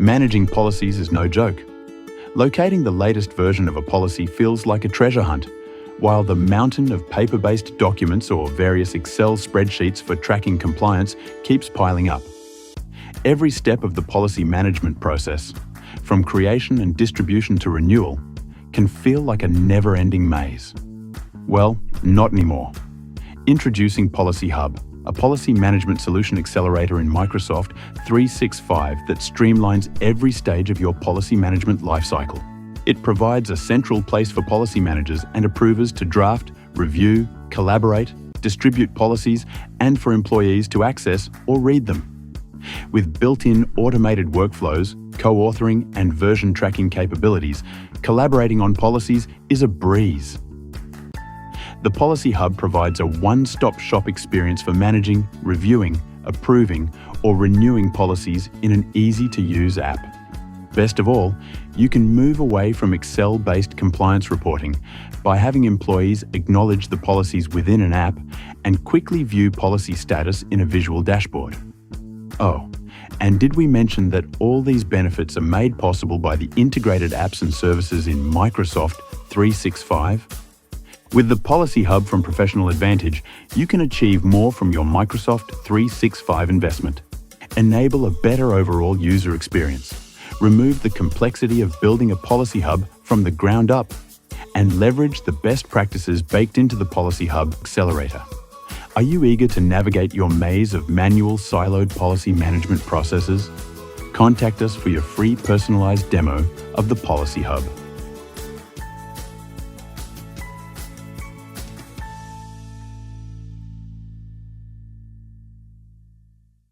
Managing policies is no joke. Locating the latest version of a policy feels like a treasure hunt, while the mountain of paper-based documents or various Excel spreadsheets for tracking compliance keeps piling up. Every step of the policy management process, from creation and distribution to renewal, can feel like a never-ending maze. Well, not anymore. Introducing Policy Hub, a policy management solution accelerator in Microsoft 365 that streamlines every stage of your policy management lifecycle. It provides a central place for policy managers and approvers to draft, review, collaborate, distribute policies, and for employees to access or read them. With built-in automated workflows, co-authoring, and version tracking capabilities, collaborating on policies is a breeze. The Policy Hub provides a one-stop shop experience for managing, reviewing, approving, or renewing policies in an easy-to-use app. Best of all, you can move away from Excel-based compliance reporting by having employees acknowledge the policies within an app and quickly view policy status in a visual dashboard. Oh, and did we mention that all these benefits are made possible by the integrated apps and services in Microsoft 365? With the Policy Hub from Professional Advantage, you can achieve more from your Microsoft 365 investment. Enable a better overall user experience, remove the complexity of building a Policy Hub from the ground up, and leverage the best practices baked into the Policy Hub accelerator. Are you eager to navigate your maze of manual, siloed policy management processes? Contact us for your free personalized demo of the Policy Hub.